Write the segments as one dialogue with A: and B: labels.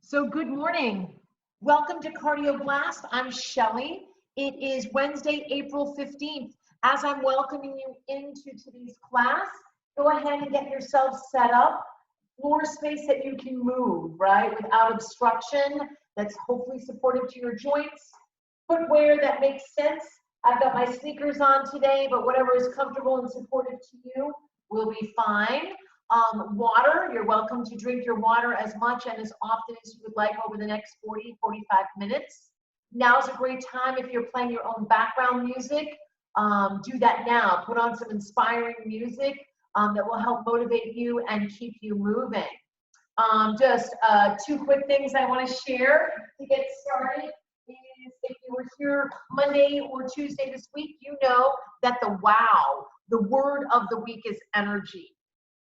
A: So good morning. Welcome to Cardio Blast. I'm Shelly. It is Wednesday, April 15th. As I'm welcoming you into today's class, go ahead and get yourself set up. Floor space that you can move, right? Without obstruction, that's hopefully supportive to your joints. Footwear that makes sense. I've got my sneakers on today, but whatever is comfortable and supportive to you will be fine. Water, you're welcome to drink your water as much and as often as you would like over the next 40-45 minutes. Now's a great time if you're playing your own background music. Do that now. Put on some inspiring music that will help motivate you and keep you moving. Just two quick things I want to share to get started. If you were here Monday or Tuesday this week, you know that the word of the week is energy.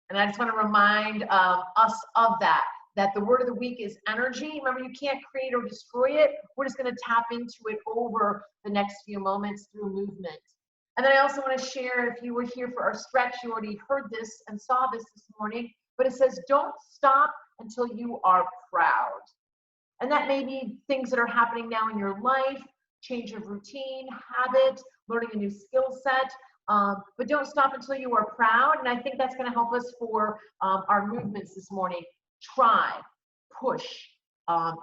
A: And I just want to remind us of that the word of the week is energy. Remember, you can't create or destroy it. We're just going to tap into it over the next few moments through movement. And then I also want to share, if you were here for our stretch, you already heard this and saw this morning, but it says, don't stop until you are proud. And that may be things that are happening now in your life, change of routine, habit, learning a new skill set. But don't stop until you are proud. And I think that's going to help us for our movements this morning. Try, push,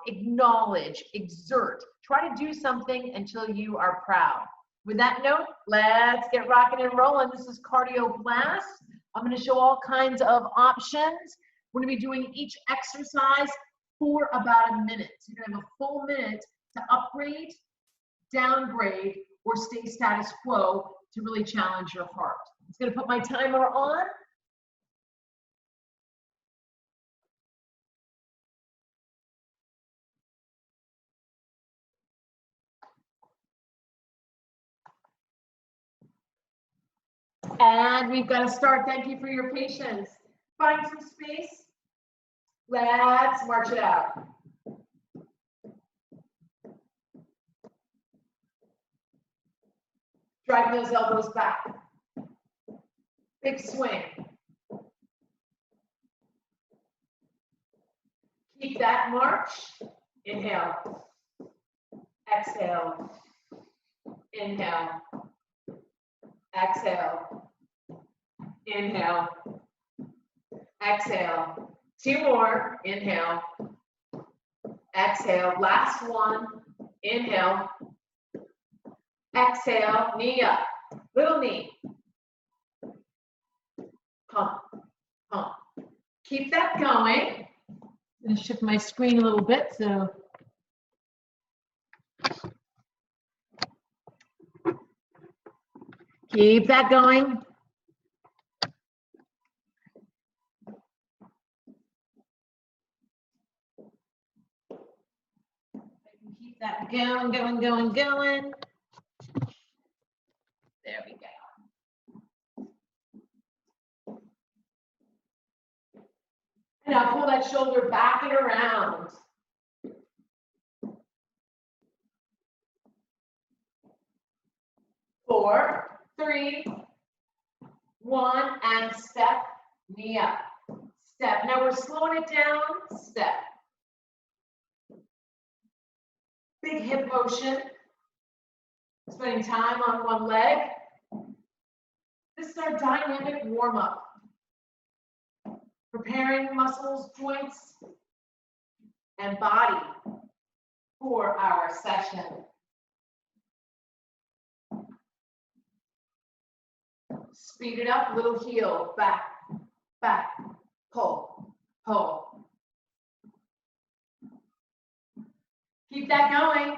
A: acknowledge, exert. Try to do something until you are proud. With that note, let's get rocking and rolling. This is Cardio Blast. I'm going to show all kinds of options. We're going to be doing each exercise for about a minute. So you're going to have a full minute to upgrade, downgrade, or stay status quo to really challenge your heart. I'm just going to put my timer on. And we've got to start. Thank you for your patience. Find some space. Let's march it out. Driving those elbows back. Big swing. Keep that march. Inhale. Exhale. Inhale. Exhale. Inhale. Exhale. Two more. Inhale. Exhale. Last one. Inhale. Exhale. Knee up. Little knee. Pump. Pump. Keep that going. I'm going to shift my screen a little bit so. Keep that going. Keep that going, going, going, going. There we go. And now pull that shoulder back and around. 4, 3, 1, and step, knee up. Step. Now we're slowing it down. Step. Big hip motion. Spending time on one leg. This is our dynamic warm-up. Preparing muscles, joints, and body for our session. Speed it up, little heel, back, back, pull, pull. Keep that going.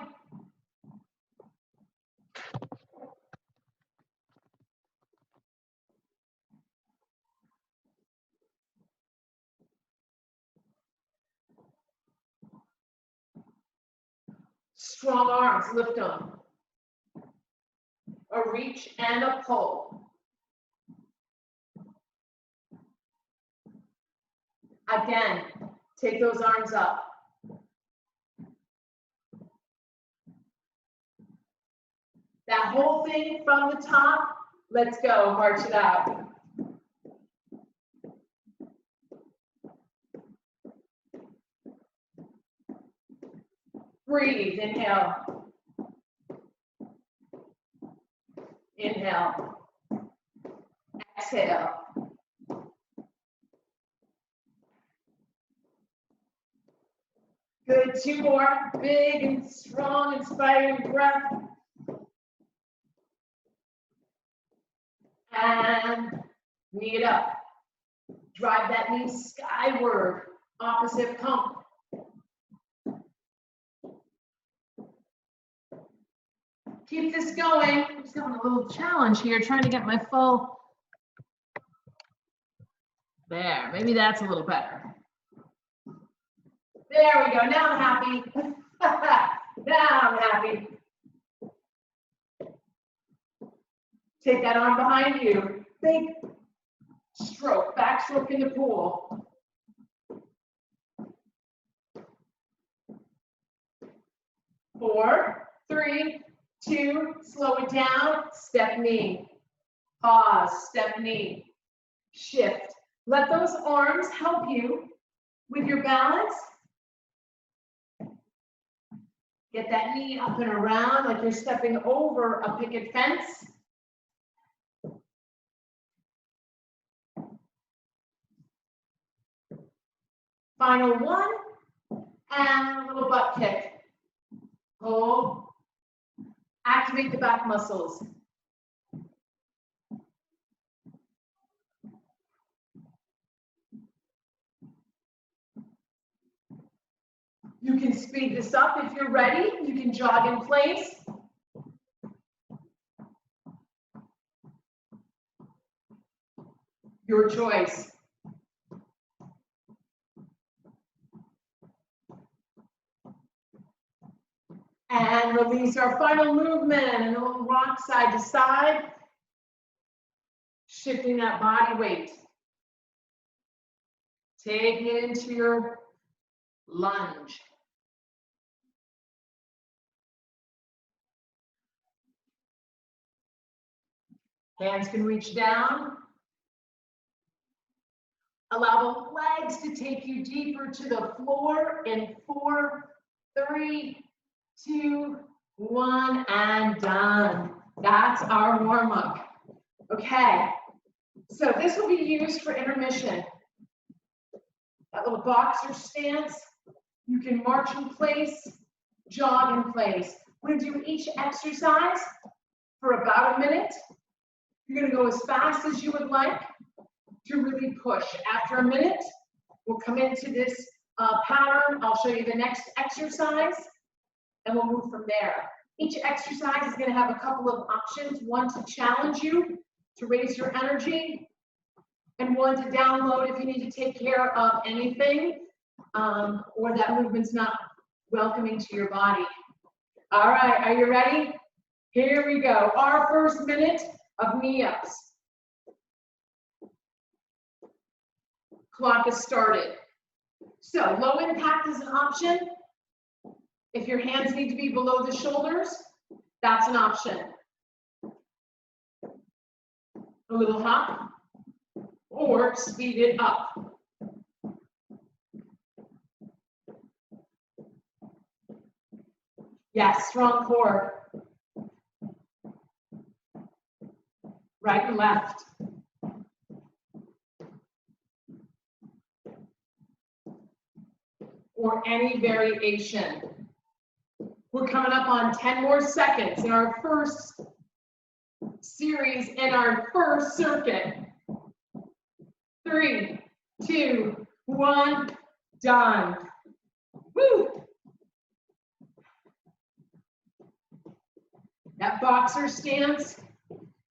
A: Strong arms, lift them. A reach and a pull. Again, take those arms up. That whole thing from the top, let's go, march it out. Breathe, inhale. Inhale. Exhale. Good, 2 more. Big and strong, inspiring breath. And knee it up. Drive that knee skyward, opposite pump. Keep this going. I'm just having a little challenge here, trying to get my full. There, maybe that's a little better. There we go, now I'm happy. Now I'm happy. Take that arm behind you. Big stroke, backstroke in the pool. Four, three, two, slow it down, step knee. Pause, step knee. Shift. Let those arms help you with your balance. Get that knee up and around like you're stepping over a picket fence. Final one, and a little butt kick. Hold. Activate the back muscles. You can speed this up if you're ready. You can jog in place. Your choice. And release our final movement, and a little rock side to side. Shifting that body weight. Take it into your lunge. Hands can reach down. Allow the legs to take you deeper to the floor in 4, 3, 2, 1, and done. That's our warm-up. Okay, so this will be used for intermission. That little boxer stance, you can march in place, jog in place. We're gonna do each exercise for about a minute. You're gonna go as fast as you would like to really push. After a minute, we'll come into this pattern. I'll show you the next exercise, and we'll move from there. Each exercise is gonna have a couple of options. One to challenge you, to raise your energy, and one to download if you need to take care of anything, or that movement's not welcoming to your body. All right, are you ready? Here we go. Our first minute of knee-ups. Clock has started. So low impact is an option. If your hands need to be below the shoulders, that's an option. A little hop, or speed it up. Yes, strong core. Right and left. Or any variation. We're coming up on 10 more seconds in our first series in our first circuit. 3, 2, 1, done. Woo! That boxer stance,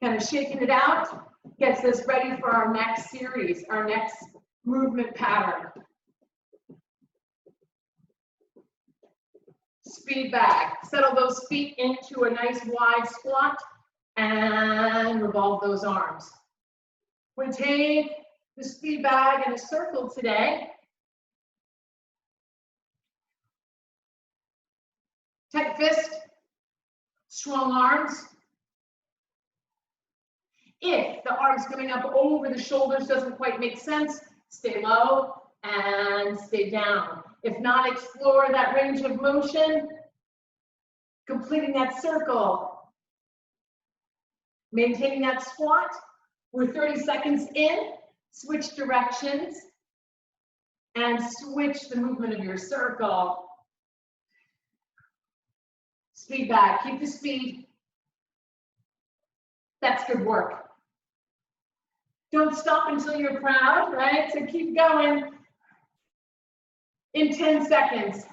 A: kind of shaking it out, gets us ready for our next series, our next movement pattern. Speed back. Settle those feet into a nice wide squat and revolve those arms. We take the speed bag in a circle today. Tight fist, strong arms. If the arms coming up over the shoulders doesn't quite make sense, stay low and stay down. If not, explore that range of motion Completing that circle. Maintaining that squat. We're 30 seconds in. Switch directions and switch the movement of your circle. Speed back. Keep the speed. That's good work. Don't stop until you're proud, right? So keep going. In 10 seconds.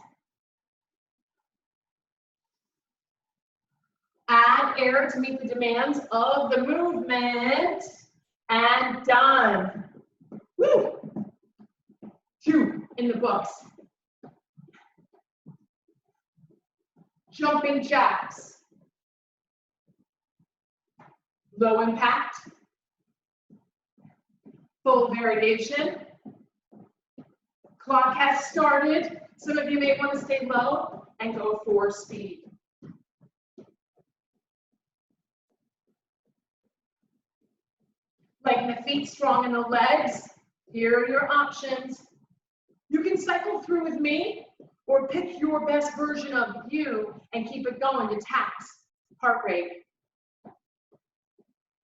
A: Add air to meet the demands of the movement. And done. Woo! 2 in the books. Jumping jacks. Low impact. Full variation. Clock has started. Some of you may want to stay low and go for speed. Lighten the feet, strong in the legs. Here are your options. You can cycle through with me or pick your best version of you and keep it going to tax heart rate.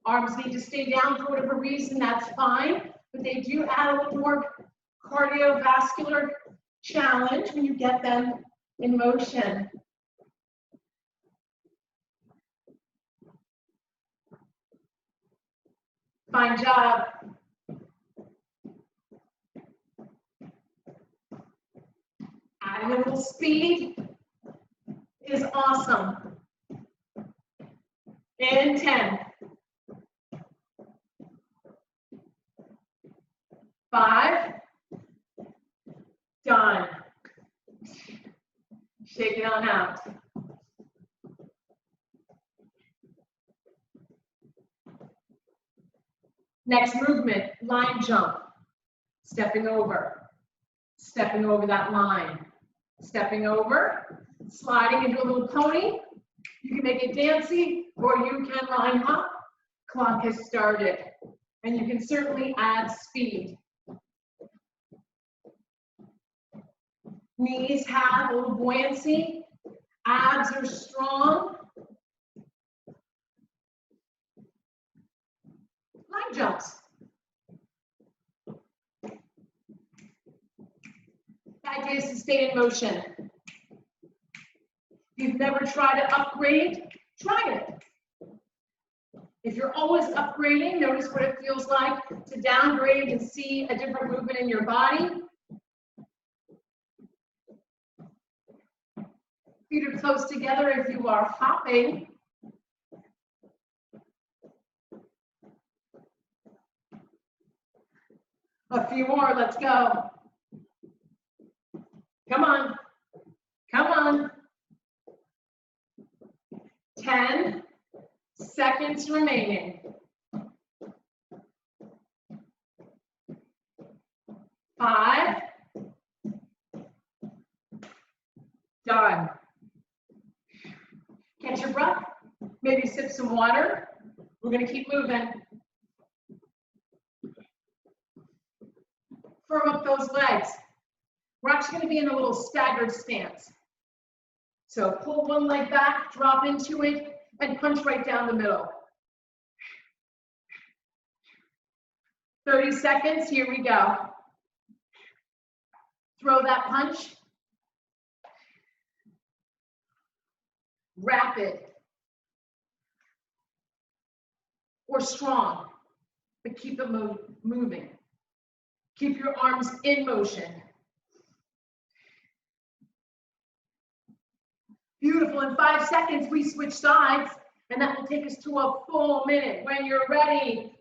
A: Arms need to stay down for whatever reason, that's fine, but they do add a little more cardiovascular challenge when you get them in motion. Fine job. Adding a little speed is awesome. In 10. 5. Done. Shake it on out. Next movement, line jump. Stepping over that line. Stepping over, sliding into a little pony. You can make it dancey or you can line hop. Clock has started. And you can certainly add speed. Knees have a little buoyancy. Abs are strong. Line jumps. The idea is to stay in motion. If you've never tried to upgrade, try it. If you're always upgrading, notice what it feels like to downgrade and see a different movement in your body. Feet are close together if you are hopping. A few more, let's go. Come on, come on. 10 seconds remaining. 5. Done. Catch your breath. Maybe sip some water. We're going to keep moving. Firm up those legs. We're actually going to be in a little staggered stance. So pull one leg back, drop into it, and punch right down the middle. 30 seconds, here we go. Throw that punch. Rapid. Or strong, but keep it moving. Keep your arms in motion. Beautiful. In 5 seconds, we switch sides, and that will take us to a full minute. When you're ready,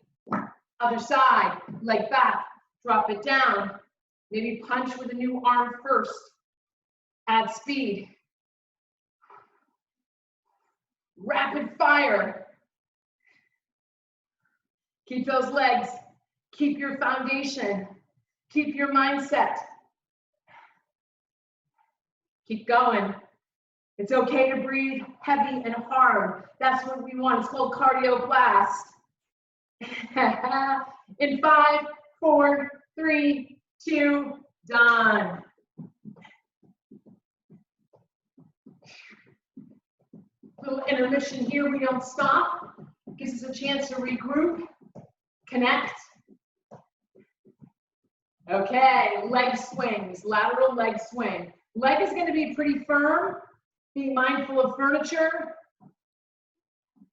A: other side, leg back, drop it down. Maybe punch with a new arm first. Add speed. Rapid fire. Keep those legs. Keep your foundation. Keep your mindset. Keep going. It's okay to breathe heavy and hard. That's what we want. It's called cardio blast. In 5, 4, 3, 2, done. intermission here. We don't stop. Gives us a chance to regroup, connect. Okay, leg swings, lateral leg swing. Leg is going to be pretty firm, being mindful of furniture.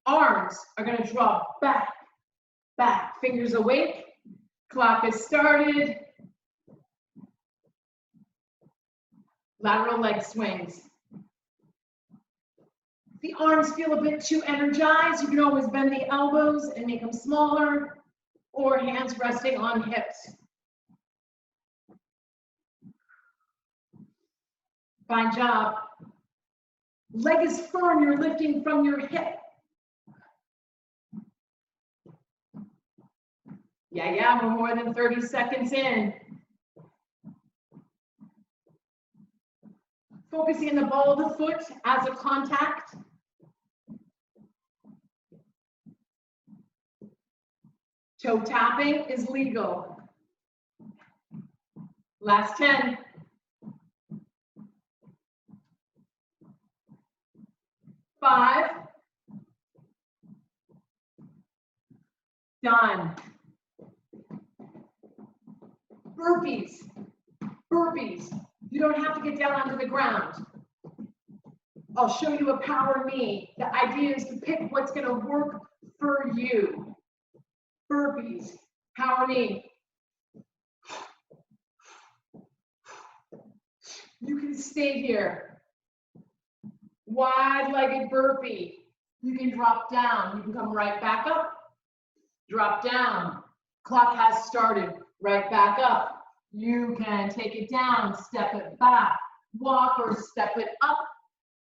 A: Arms are going to draw back, back, fingers awake. Clock has started. Lateral leg swings. If the arms feel a bit too energized, you can always bend the elbows and make them smaller, or hands resting on hips. Fine job. Leg is firm, you're lifting from your hip. Yeah, we're more than 30 seconds in. Focusing on the ball of the foot as a contact. Toe tapping is legal. Last 10. 5. Done. Burpees. Burpees. You don't have to get down onto the ground. I'll show you a power knee. The idea is to pick what's going to work for you. Burpees. Power knee. You can stay here. Wide-legged burpee. You can drop down. You can come right back up. Drop down. Clock has started. Right back up. You can take it down, step it back, walk or step it up,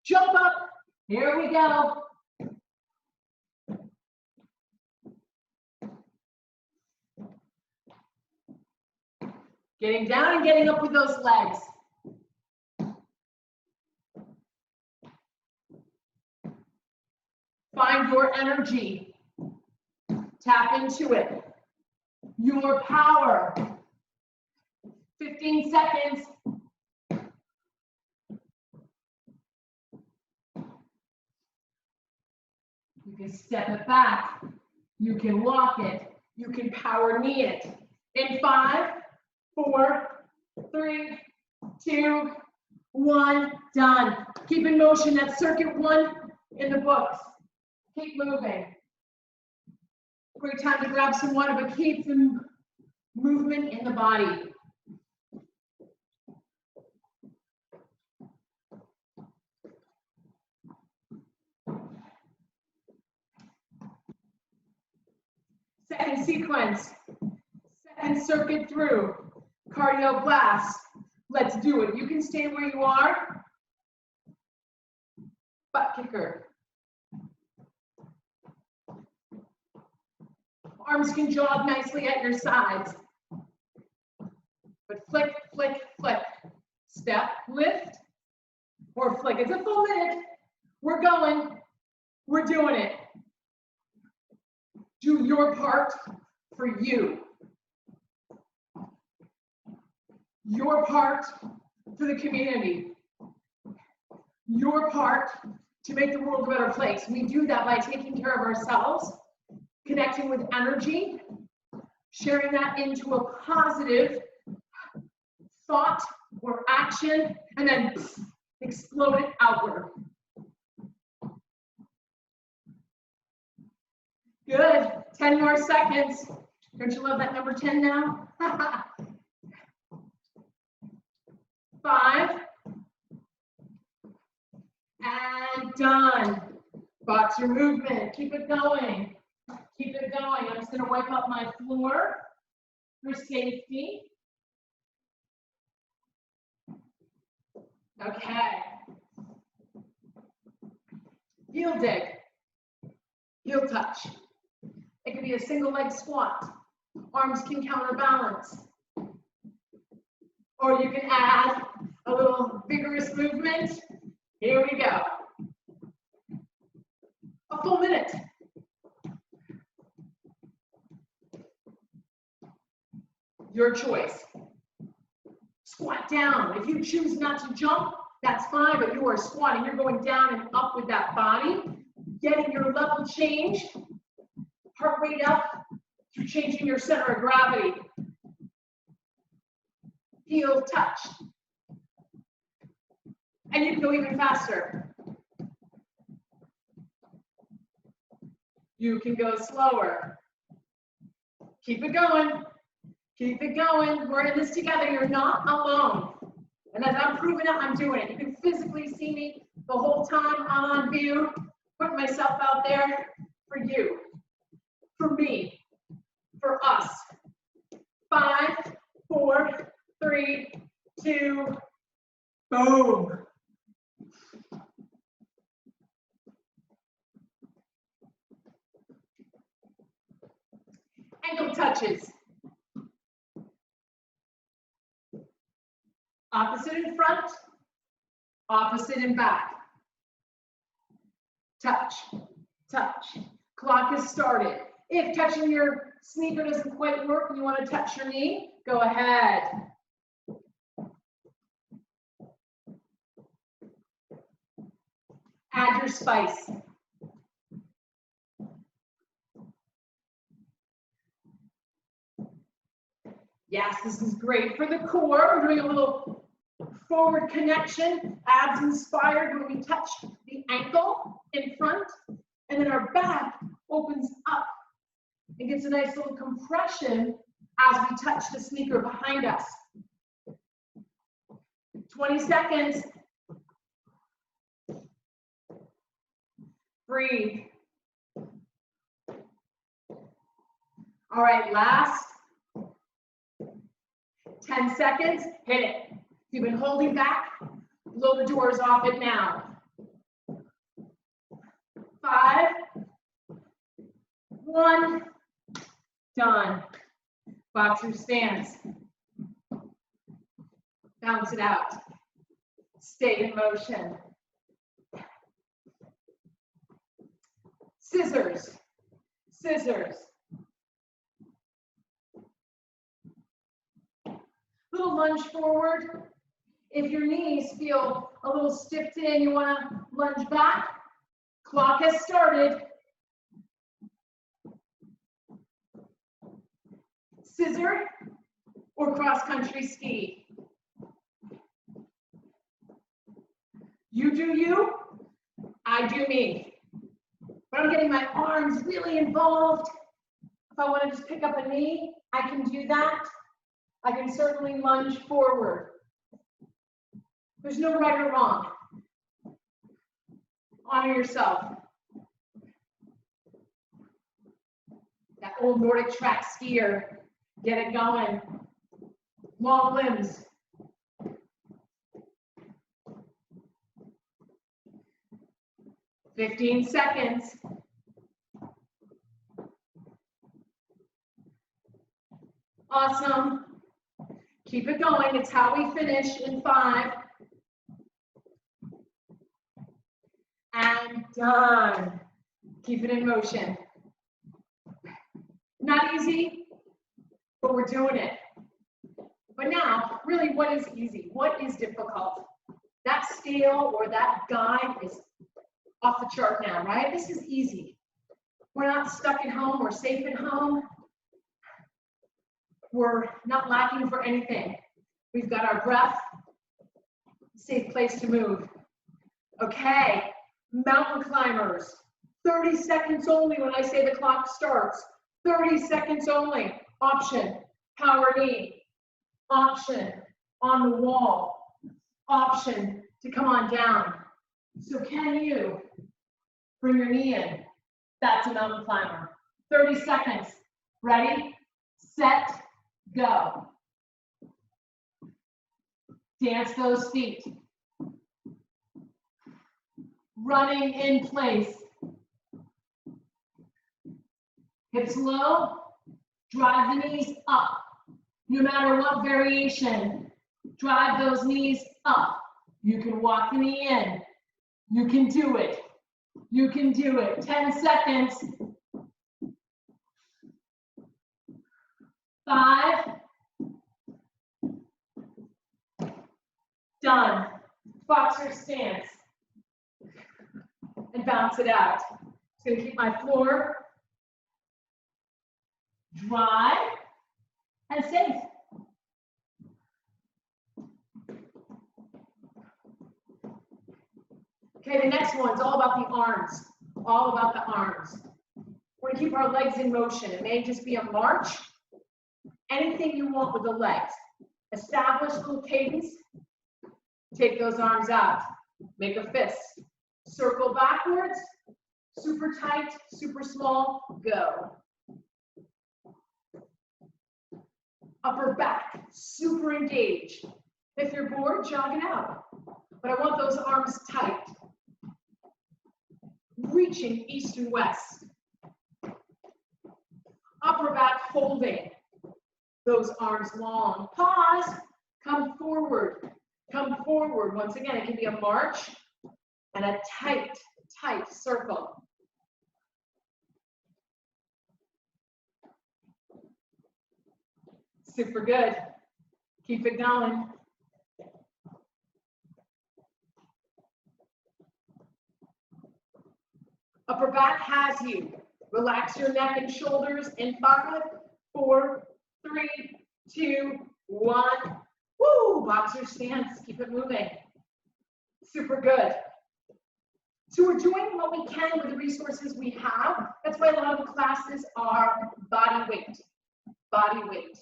A: jump up. Here we go. Getting down and getting up with those legs. Find your energy. Tap into it. Your power. 15 seconds. You can step it back. You can walk it. You can power knee it. In 5, 4, 3, 2, 1, done. Keep in motion. That's circuit 1 in the books. Keep moving. Great time to grab some water, but keep the movement in the body. Second sequence, second circuit through, cardio blast. Let's do it. You can stay where you are. Butt kicker. Arms can jog nicely at your sides. But flick, flick, flick. Step, lift, or flick. It's a full minute. We're going. We're doing it. Do your part for you. Your part for the community. Your part to make the world a better place. We do that by taking care of ourselves, connecting with energy, sharing that into a positive thought or action, and then explode it outward. Good. 10 more seconds. Don't you love that number 10 now? 5. And done. Box your movement. Keep it going. Keep it going. I'm just going to wipe up my floor for safety. Okay. Heel dig. Heel touch. It could be a single leg squat. Arms can counterbalance. Or you can add a little vigorous movement. Here we go. A full minute. Your choice. Squat down. If you choose not to jump, that's fine, but you are squatting. You're going down and up with that body. getting your level change, heart rate up through changing your center of gravity. Heel touch. And you can go even faster. You can go slower. Keep it going. Keep it going. We're in this together. You're not alone. And as I'm proving it, I'm doing it. You can physically see me the whole time I'm on view, putting myself out there for you, for me, for us. 5, 4, 3, 2, boom. Ankle touches. Opposite in front, opposite in back. Touch, touch. Clock has started. If touching your sneaker doesn't quite work and you want to touch your knee, go ahead. Add your spice. Yes, this is great for the core. We're doing a little forward connection, abs inspired when we touch the ankle in front, and then our back opens up and gets a nice little compression as we touch the sneaker behind us. 20 seconds. Breathe. All right, last 10 seconds, hit it. If you've been holding back, blow the doors off it now. 5, 1, done. Boxer stance. Bounce it out. Stay in motion. Scissors, scissors. Little lunge forward. If your knees feel a little stiff today and you want to lunge back, clock has started. Scissor or cross-country ski. You do you, I do me. But I'm getting my arms really involved. If I want to just pick up a knee, I can do that. I can certainly lunge forward. There's no right or wrong. Honor yourself. That old Nordic track skier. Get it going. Long limbs. "15 seconds. Awesome. Keep it going. It's how we finish in 5. And done. Keep it in motion. Not easy, but we're doing it. But now, really, what is easy? What is difficult? That scale or that guide is off the chart now, right? This is easy. We're not stuck at home. We're safe at home. We're not lacking for anything. We've got our breath, safe place to move. Okay, mountain climbers, 30 seconds only when I say the clock starts. 30 seconds only. Option, power knee. Option, on the wall. Option to come on down. So can you bring your knee in? That's a mountain climber. 30 seconds. Ready, set, go. Dance those feet. Running in place. Hips low, drive the knees up. No matter what variation, drive those knees up. You can walk the knee in. You can do it. You can do it. 10 seconds. 5. Done. Boxer stance. And bounce it out. Just gonna keep my floor dry and safe. Okay, the next one's all about the arms. All about the arms. We're gonna keep our legs in motion. It may just be a march. Anything you want with the legs. Establish little cadence. Take those arms out. Make a fist. Circle backwards. Super tight, super small, go. Upper back, super engaged. If you're bored, jog it out. But I want those arms tight. Reaching east and west. Upper back holding. Those arms long. Pause. Come forward. Come forward. Once again, it can be a march and a tight, tight circle. Super good. Keep it going. Upper back has you. Relax your neck and shoulders in 5, 4, 3, 2, 1. Woo! Boxer stance. Keep it moving. Super good. So we're doing what we can with the resources we have. That's why a lot of the classes are body weight. Body weight.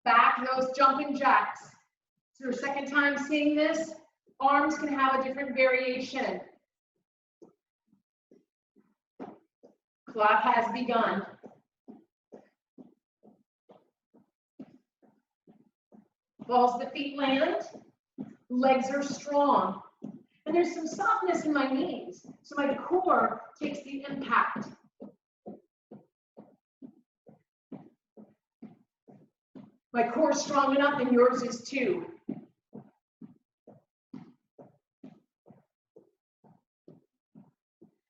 A: Back those jumping jacks. It's your second time seeing this. Arms can have a different variation. Clock has begun. Balls the feet land. Legs are strong. And there's some softness in my knees, so my core takes the impact. My core is strong enough, and yours is too.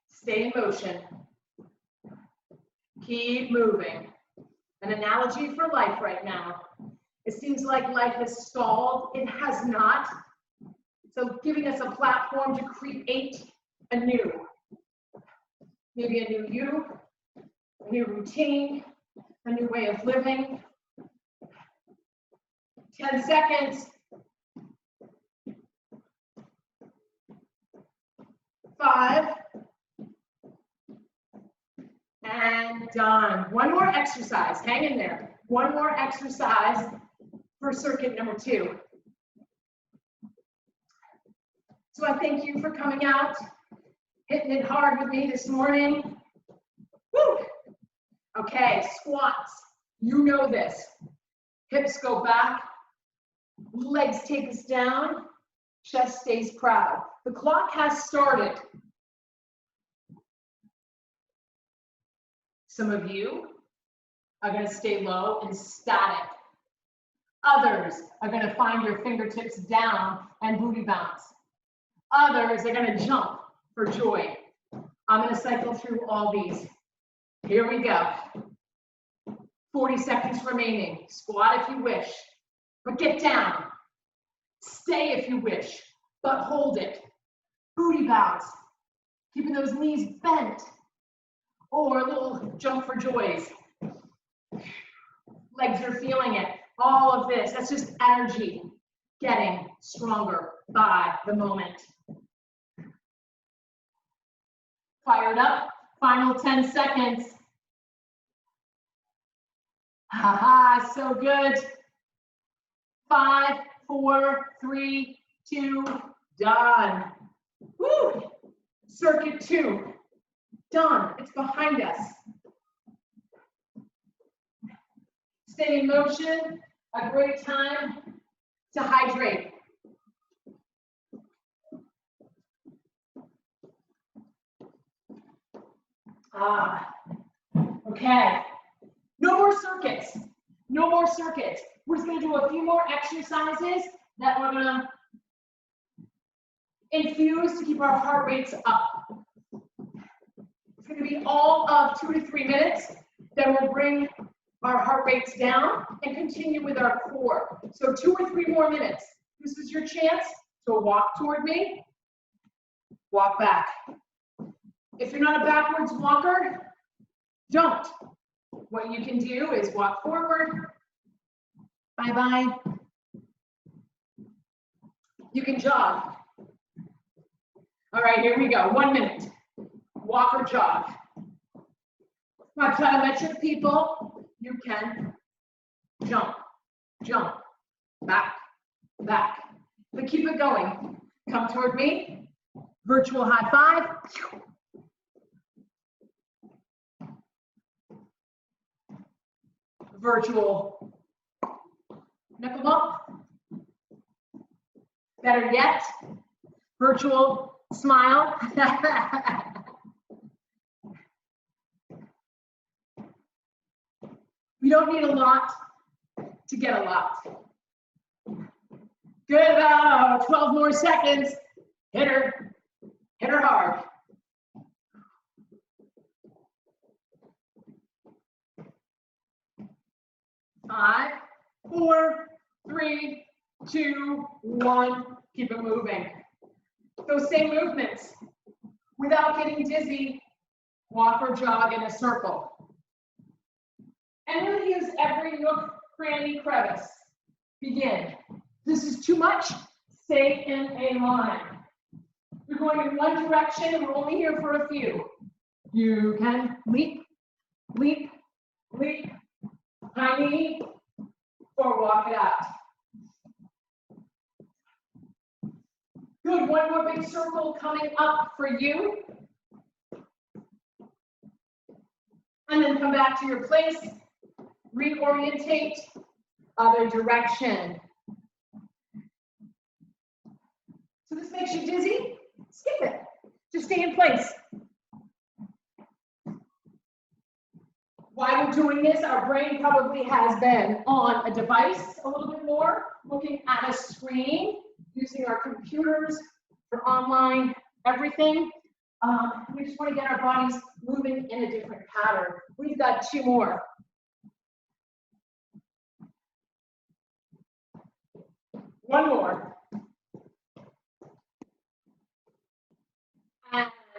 A: Stay in motion. Keep moving. An analogy for life right now. It seems like life has stalled. It has not. So giving us a platform to create anew. Maybe a new you, a new routine, a new way of living. 10 seconds. 5. And done. One more exercise. Hang in there. One more exercise for circuit number 2. So I thank you for coming out, hitting it hard with me this morning. Woo! Okay, squats. You know this. Hips go back. Legs take us down. Chest stays proud. The clock has started. Some of you are going to stay low and static. Others are going to find your fingertips down and booty bounce. Others are going to jump for joy. I'm going to cycle through all these. Here we go. 40 seconds remaining. Squat if you wish, but get down. Stay if you wish, but hold it. Booty bounce. Keeping those knees bent. Or a little jump for joys. Legs are feeling it. All of this, that's just energy getting stronger by the moment. Fired up, final 10 seconds. Haha, so good. 5, 4, 3, 2, done. Woo! Circuit 2, done. It's behind us. Stay in motion, a great time to hydrate. Okay. No more circuits. No more circuits. We're just going to do a few more exercises that we're going to infuse to keep our heart rates up. It's going to be all of 2 to 3 minutes. Then we'll bring our heart rates down and continue with our core. So 2 or 3 more minutes. This is your chance to walk toward me, walk back.
B: If you're not a backwards walker, don't. What you can do is walk forward. Bye-bye. You can jog. All right, here we go. 1 minute. Walk or jog. My plyometric people, you can jump, jump, back, back. But keep it going. Come toward me. Virtual high five. Virtual knuckle bump. Better yet, virtual smile. We don't need a lot to get a lot. Good, about 12 more seconds. Hit her hard. 5, 4, 3, 2, 1. Keep it moving. Those same movements. Without getting dizzy, walk or jog in a circle. And really use every nook, cranny, crevice. Begin. This is too much. Stay in a line. You're going in one direction and we're only here for a few. You can leap, leap, leap, high knee, or walk it out. Good, one more big circle coming up for you. And then come back to your place, reorientate, other direction. So this makes you dizzy? Skip it, just stay in place. While we're doing this, our brain probably has been on a device a little bit more, looking at a screen, using our computers for online everything. We just want to get our bodies moving in a different pattern. We've got 2 more. One more.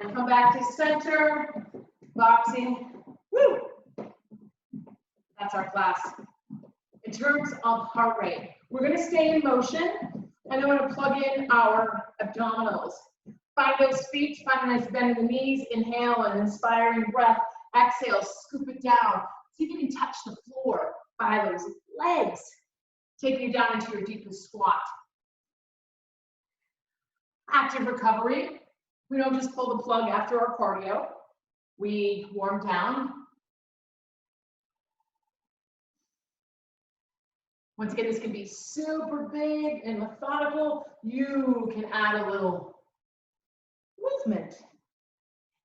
B: And come back to center, boxing. Woo! That's our class. In terms of heart rate, we're going to stay in motion, and then we're going to plug in our abdominals. Find those feet, find a nice bend in the knees, inhale an inspiring breath, exhale, scoop it down. See if you can touch the floor by those legs, taking you down into your deepest squat. Active recovery. We don't just pull the plug after our cardio. We warm down. Once again, this can be super big and methodical. You can add a little movement.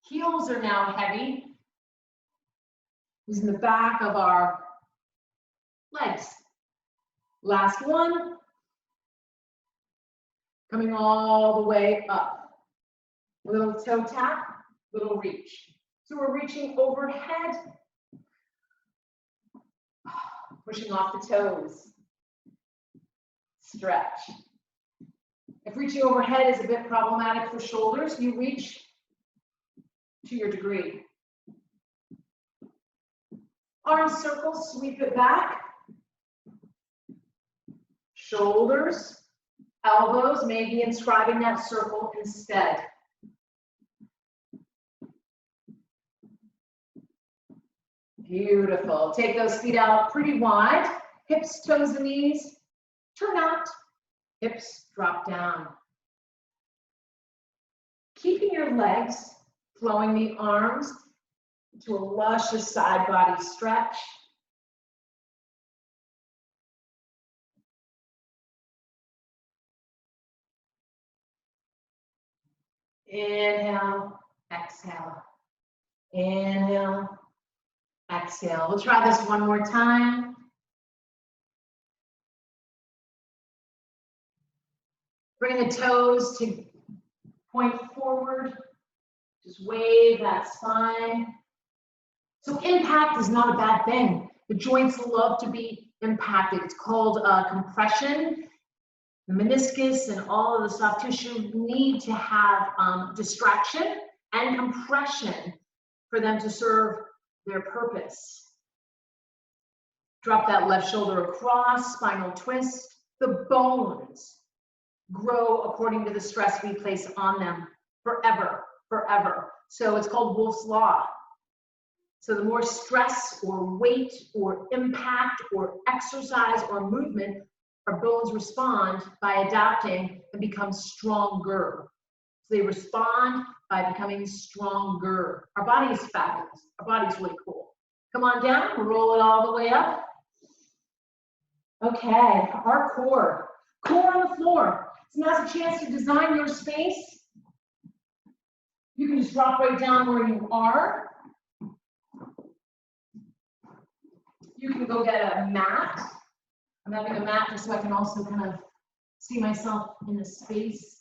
B: Heels are now heavy. Using the back of our legs. Last one. Coming all the way up. A little toe tap, little reach. So we're reaching overhead. Pushing off the toes. Stretch. If reaching overhead is a bit problematic for shoulders, you reach to your degree. Arm circles, sweep it back. Shoulders, elbows, maybe inscribing that circle instead. Beautiful. Take those feet out pretty wide. Hips, toes, and knees. Turn out. Hips drop down. Keeping your legs, flowing the arms to a luscious side body stretch. Inhale, exhale. Inhale, exhale. We'll try this one more time. Bring the toes to point forward. Just wave that spine. So impact is not a bad thing. The joints love to be impacted. It's called compression. The meniscus and all of the soft tissue need to have distraction
A: and compression for them to serve their purpose. Drop that left shoulder across, spinal twist. The bones grow according to the stress we place on them forever, forever. So it's called Wolff's Law. So the more stress or weight or impact or exercise or movement, our bones respond by adapting and become stronger. So they respond by becoming stronger. Our body is fabulous. Our body's really cool. Come on down, roll it all the way up. Okay, our core. Core on the floor. So now's a chance to design your space. You can just drop right down where you are. You can go get a mat. I'm having a mat just so I can also kind of see myself in the space.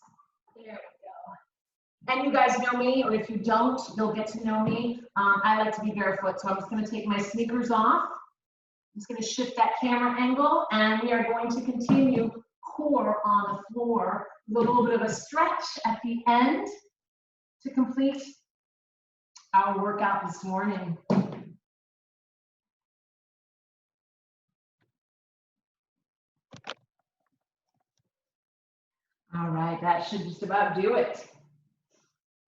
A: There we go. And you guys know me, or if you don't, you'll get to know me. I like to be barefoot, so I'm just going to take my sneakers off. I'm just going to shift that camera angle, and we are going to continue core on the floor with a little bit of a stretch at the end to complete our workout this morning. All right, that should just about do it.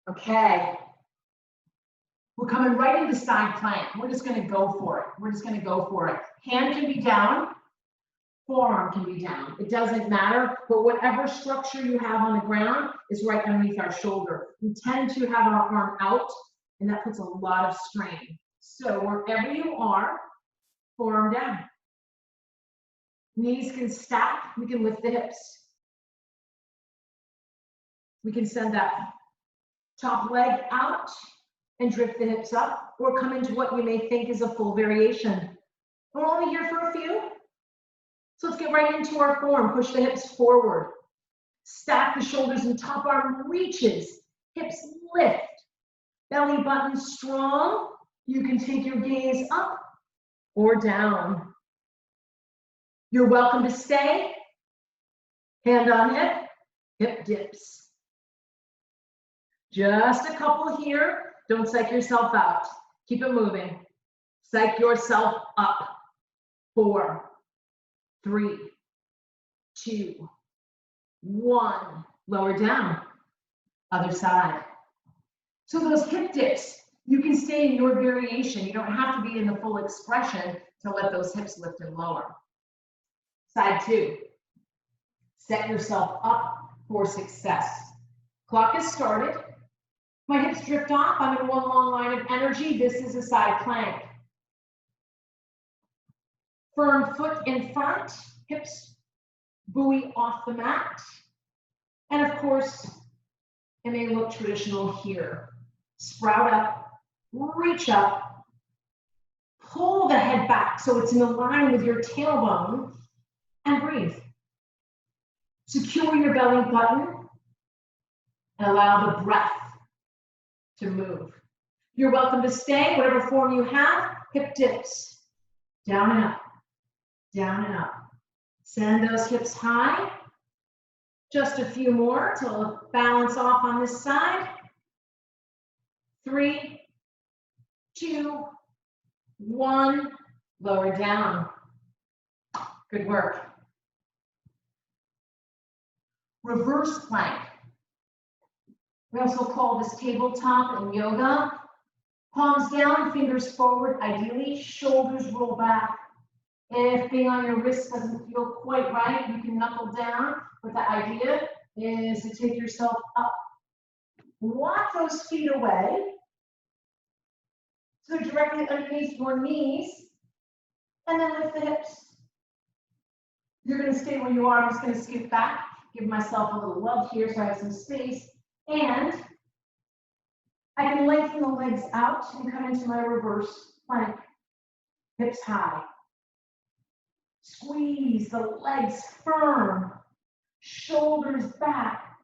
A: Okay. We're coming right into side plank. We're just going to go for it. We're just going to go for it. Hand can be down. Forearm can be down. It doesn't matter, but whatever structure you have on the ground is right underneath our shoulder. We tend to have our arm out, and that puts a lot of strain. So wherever you are, forearm down. Knees can stack. We can lift the hips. We can send that top leg out and drift the hips up, or come into what you may think is a full variation. We're only here for a few. So let's get right into our form. Push the hips forward. Stack the shoulders and top arm reaches. Hips lift. Belly button strong. You can take your gaze up or down. You're welcome to stay. Hand on hip. Hip dips. Just a couple here. Don't psych yourself out. Keep it moving. Psych yourself up. 4, 3, 2, 1. Lower down. Other side. So those hip dips, you can stay in your variation. You don't have to be in the full expression to let those hips lift and lower. Side 2. Set yourself up for success. Clock is started. My hips drift off. I'm in one long line of energy. This is a side plank. Firm foot in front, hips buoy off the mat. And of course, it may look traditional here. Sprout up, reach up, pull the head back so it's in line with your tailbone, and breathe. Secure your belly button and allow the breath to move. You're welcome to stay, whatever form you have. Hip dips, down and up, down and up. Send those hips high. Just a few more to balance off on this side. 3, 2, 1. Lower down. Good work. Reverse plank. We also call this tabletop in yoga. Palms down, fingers forward, ideally. Shoulders roll back. If being on your wrist doesn't feel quite right, you can knuckle down. But the idea is to take yourself up. Walk those feet away. So directly underneath your knees. And then lift the hips. You're going to stay where you are. I'm just going to skip back. Give myself a little love here so I have some space. And I can lengthen the legs out and come into my reverse plank. Hips high. Squeeze the legs firm. Shoulders back.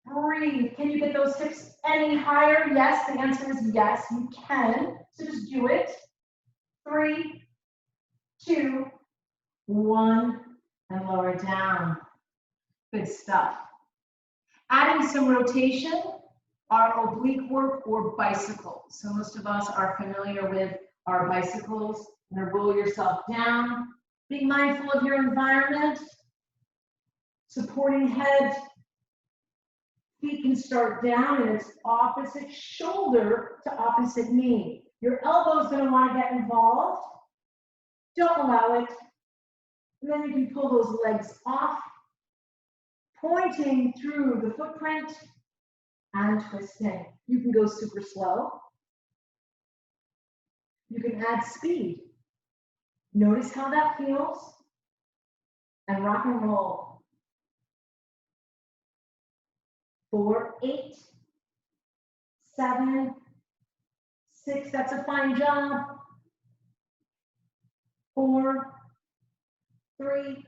A: Breathe. Can you get those hips any higher? Yes, the answer is yes, you can. So just do it. 3, 2, 1, and lower down. Good stuff. Adding some rotation our oblique work or bicycle. So most of us are familiar with our bicycles. You're gonna roll yourself down. Be mindful of your environment. Supporting head. Feet can start down and it's opposite shoulder to opposite knee. Your elbow's gonna wanna get involved. Don't allow it. And then you can pull those legs off, pointing through the footprint and twisting. You can go super slow. You can add speed. Notice how that feels and rock and roll. 4, 8, 7, 6, that's a fine job. 4, 3,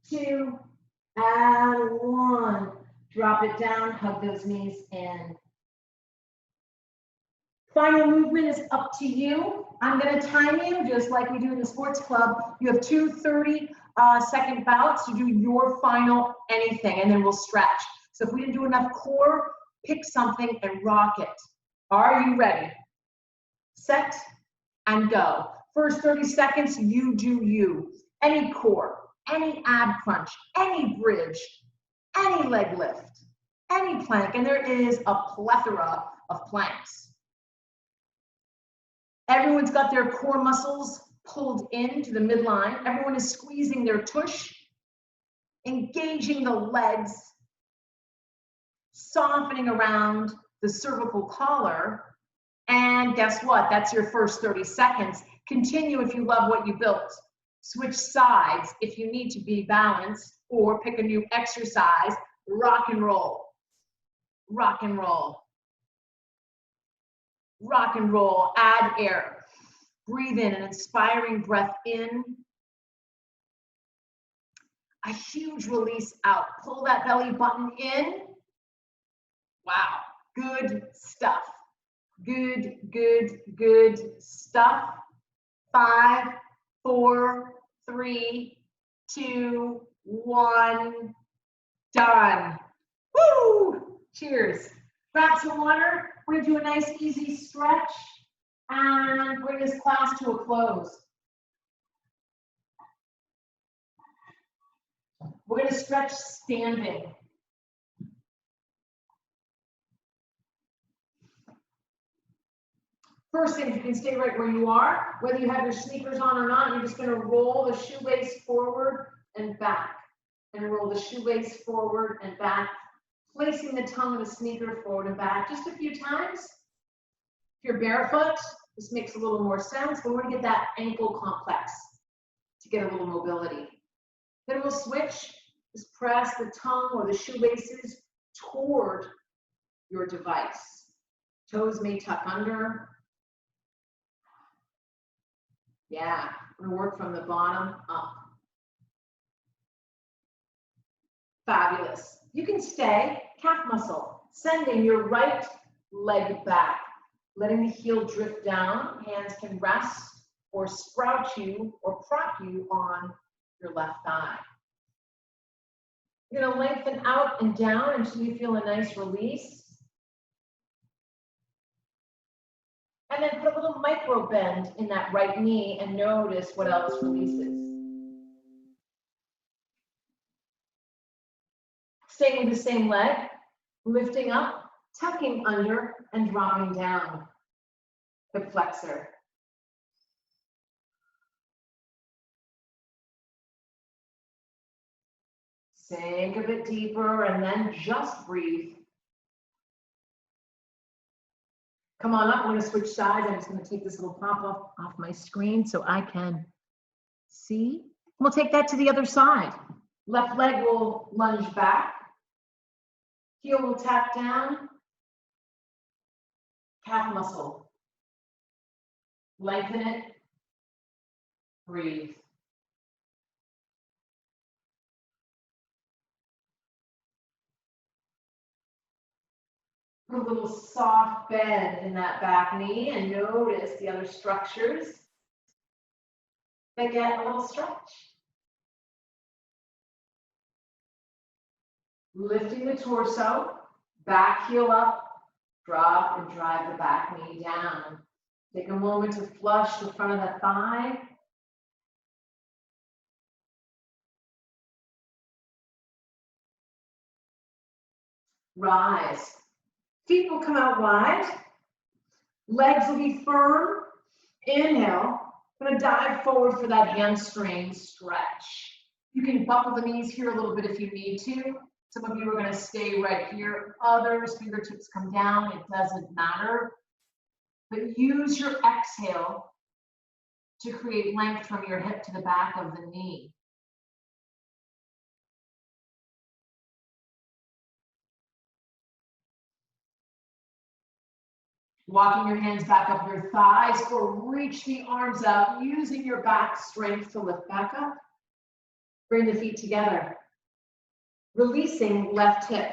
A: 2, and 1. Drop it down, hug those knees in. Final movement is up to you. I'm gonna time you just like we do in the sports club. You have 2 30-second bouts to do your final anything, and then we'll stretch. So if we didn't do enough core, pick something and rock it. Are you ready? Set and go. First 30 seconds, you do you. Any core, any ab crunch, any bridge, any leg lift, any plank, and there is a plethora of planks. Everyone's got their core muscles pulled into the midline. Everyone is squeezing their tush, engaging the legs, softening around the cervical collar. And guess what? That's your first 30 seconds. Continue if you love what you built. Switch sides if you need to be balanced, or pick a new exercise. Rock and roll. Rock and roll. Rock and roll. Add air. Breathe in an inspiring breath in. A huge release out. Pull that belly button in. Wow. Good stuff. Good, good, good stuff. 5, 4, 3, 2, 1. Done. Woo! Cheers. Grab some water. We're gonna do a nice easy stretch and bring this class to a close. We're gonna stretch standing. First thing, you can stay right where you are, whether you have your sneakers on or not. You're just gonna roll the shoelace forward and back, and roll the shoelace forward and back, placing the tongue of the sneaker forward and back just a few times. If you're barefoot, this makes a little more sense, but we're gonna get that ankle complex to get a little mobility. Then we'll switch, just press the tongue or the shoelaces toward your device. Toes may tuck under. Yeah, we're gonna work from the bottom up. Fabulous. You can stay, calf muscle, sending your right leg back, letting the heel drift down. Hands can rest or sprout you or prop you on your left thigh. You're gonna lengthen out and down until you feel a nice release. And then put a little micro bend in that right knee and notice what else releases. Staying with the same leg, lifting up, tucking under, and dropping down. Hip flexor. Sink a bit deeper and then just breathe. Come on up, we're gonna switch sides. I'm just gonna take this little pop-up off my screen so I can see. We'll take that to the other side. Left leg will lunge back. Heel will tap down. Calf muscle. Lengthen it. Breathe. Put a little soft bend in that back knee and notice the other structures that get a little stretch. Lifting the torso, Back heel up, drop and drive the back knee down. Take a moment to flush the front of the thigh. Rise. Feet will come out wide. Legs will be firm. Inhale. I'm going to dive forward for that hamstring stretch. You can buckle the knees here a little bit if you need to. Some of you are going to stay right here. Others, fingertips come down. It doesn't matter. But use your exhale to create length from your hip to the back of the knee. Walking your hands back up your thighs or reach the arms up, using your back strength to lift back up. Bring the feet together. Releasing left hip.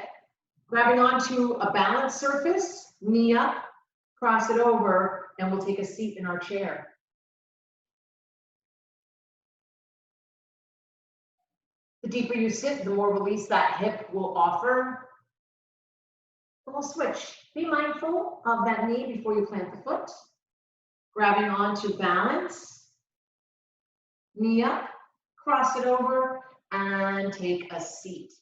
A: Grabbing onto a balanced surface, knee up, cross it over, and we'll take a seat in our chair. The deeper you sit, the more release that hip will offer. We'll switch. Be mindful of that knee before you plant the foot. Grabbing onto balance. Knee up, cross it over, and take a seat.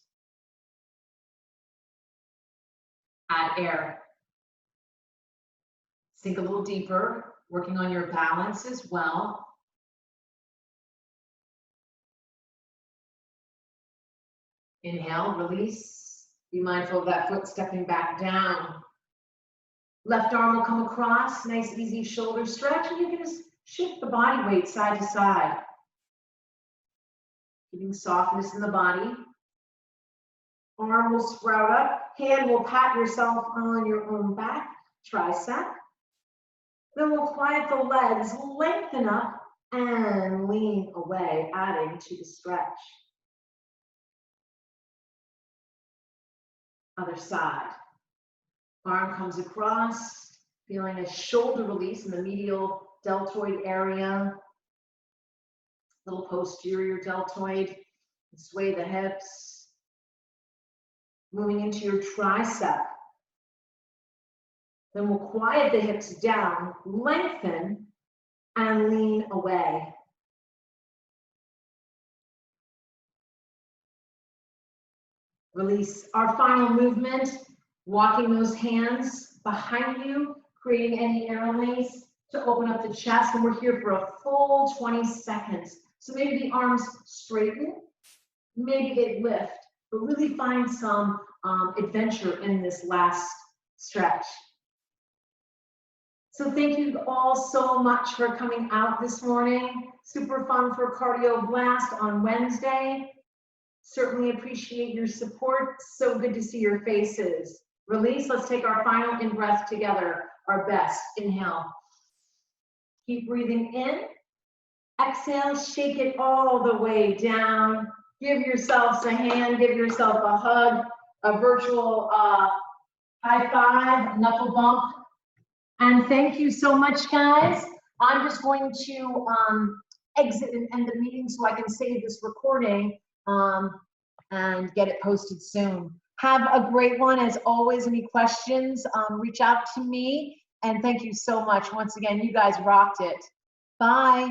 A: Add air. Sink a little deeper, working on your balance as well. Inhale, release. Be mindful of that foot stepping back down. Left arm will come across, nice easy shoulder stretch, and you can just shift the body weight side to side. Keeping softness in the body. Arm will sprout up, hand will pat yourself on your own back, tricep. Then we'll quiet the legs, lengthen up, and lean away, adding to the stretch. Other side. Arm comes across, feeling a shoulder release in the medial deltoid area, little posterior deltoid. Sway the hips. Moving into your tricep. Then we'll quiet the hips down, lengthen, and lean away. Release. Our final movement, walking those hands behind you, creating any airways to open up the chest, and we're here for a full 20 seconds. So maybe the arms straighten, maybe they lift, but really find some adventure in this last stretch. So thank you all so much for coming out this morning. Super fun for Cardio Blast on Wednesday. Certainly appreciate your support. So good to see your faces. Release. Let's take our final in-breath together. Our best. Inhale. Keep breathing in. Exhale. Shake it all the way down. Give yourselves a hand. Give yourself a hug. A virtual high five, knuckle bump. And thank you so much, guys. I'm just going to exit and end the meeting so I can save this recording and get it posted soon. Have a great one. As always, any questions, reach out to me. And thank you so much. Once again, you guys rocked it. Bye.